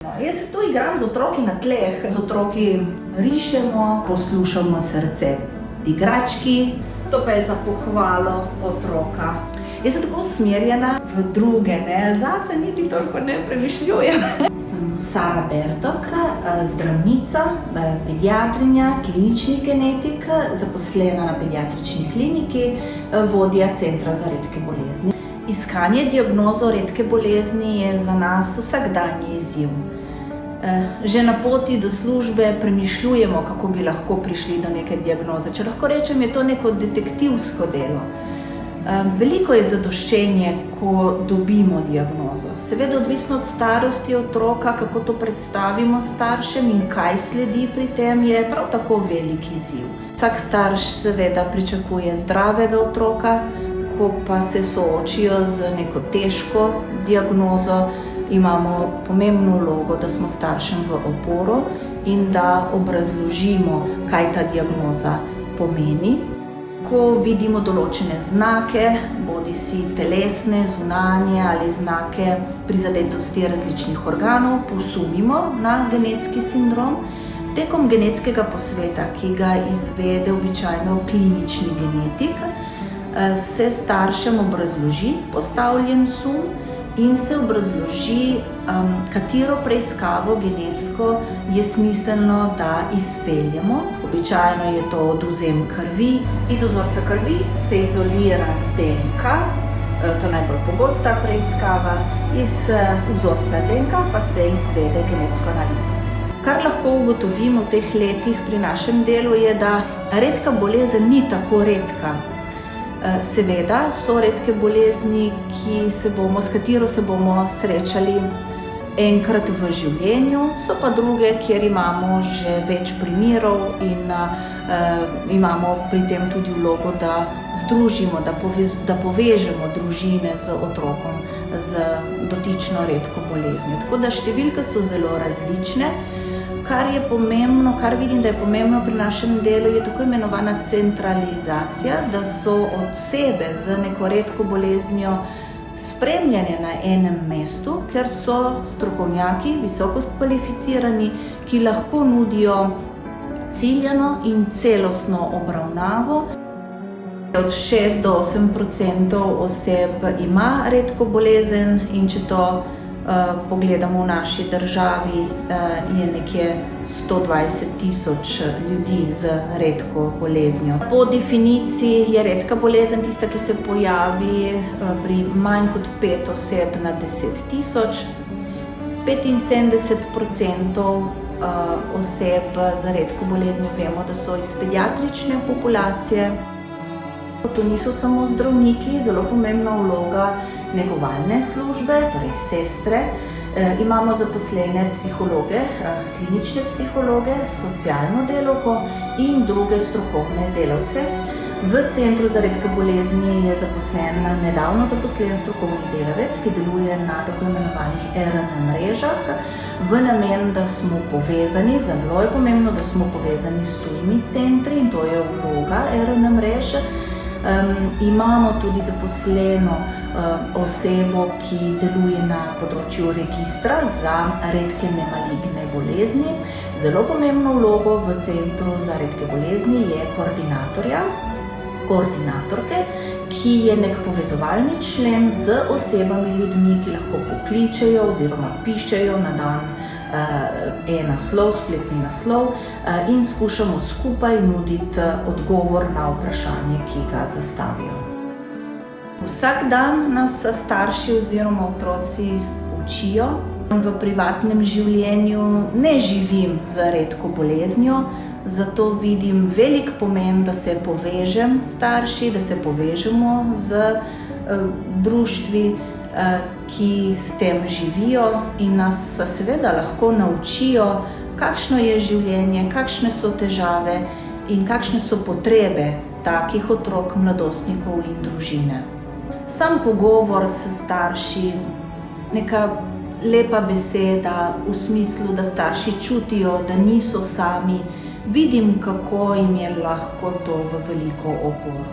Jaz se tu igram z otroki na tleh, z otroki rišemo, poslušamo srce igrački. To pa je za pohvalo otroka. Jaz sem tako usmerjena v druge, zase niti toliko ne premišljujem. Sem Sara Bertok, zdravnica, pediatrinja, klinični genetik, zaposlena na pediatrični kliniki, vodja Centra za redke bolezni. Iskanje diagnoze redke bolezni je za nas vsakdanji izziv. Že na poti do službe premišljujemo, kako bi lahko prišli do neke diagnoze. Če lahko rečem, je to neko detektivsko delo. Veliko je zadoščenje, ko dobimo diagnozo. Seveda odvisno od starosti otroka, kako to predstavimo staršem in kaj sledi pri tem, je prav tako velik izziv. Vsak starš seveda pričakuje zdravega otroka, ko pa se soočijo z neko težko diagnozo, imamo pomembno vlogo, da smo staršem v oporo in da obrazložimo, kaj ta diagnoza pomeni. Ko vidimo določene znake, bodisi telesne, zunanje ali znake prizadetosti različnih organov, posumimo na genetski sindrom. Tekom genetskega posveta, ki ga izvede običajno klinični genetik, se staršem obrazloži postavljen sum in se obrazloži, katero preiskavo genetsko je smiselno, da izpeljemo. Običajno je to odvzem krvi. Iz vzorca krvi se izolira DNK, to je najbolj pogosta preiskava, iz vzorca DNK pa se izvede genetsko analizo. Kar lahko ugotovimo v teh letih pri našem delu je, da redka bolezen ni tako redka. Seveda so redke bolezni, s katero se bomo srečali enkrat v življenju, so pa druge, kjer imamo že več primerov in imamo pri tem tudi vlogo, da združimo, da povežemo družine z otrokom z dotično redko boleznijo. Tako da številke so zelo različne. Kar je pomembno, kar vidim, da je pomembno pri našem delu, je tako imenovana centralizacija, da so osebe z neko redko boleznijo spremljene na enem mestu, ker so strokovnjaki, visoko kvalificirani, ki lahko nudijo ciljano in celostno obravnavo. Od 6 do 8% oseb ima redko bolezen in če to pogledamo v naši državi, je nekje 120,000 ljudi z redko boleznijo. Po definiciji je redka bolezen tista, ki se pojavi pri manj kot 5 oseb na 10,000. 75% oseb z redko boleznijo vemo, da so iz pediatrične populacije. To niso samo zdravniki, zelo pomembna vloga negovalne službe, torej sestre. Imamo zaposlene psihologe, klinične psihologe, socialno delavko in druge strokovne delavce. V Centru za redke bolezni je nedavno zaposlen strokovni delavec, ki deluje na tako imenovanih RN mrežah, v namen, da smo povezani, zelo je pomembno, da smo povezani s tujimi centri in to je vloga RN mrež. Imamo tudi zaposleno osebo, ki deluje na področju registra za redke nemaligne bolezni. Zelo pomembno vlogo v Centru za redke bolezni je koordinatorke, ki je nek povezovalni člen z osebami, ljudmi, ki lahko pokličejo oziroma pišejo na dan spletni naslov in skušamo skupaj nuditi odgovor na vprašanje, ki ga zastavijo. Vsak dan nas starši oziroma otroci učijo. V privatnem življenju ne živim z redko boleznijo, zato vidim velik pomen, da se povežem s starši, da se povežemo z društvi, ki s tem živijo in nas seveda lahko naučijo, kakšno je življenje, kakšne so težave in kakšne so potrebe takih otrok, mladostnikov in družine. Sam pogovor s starši, neka lepa beseda v smislu, da starši čutijo, da niso sami, vidim, kako jim je lahko to v veliko oporo.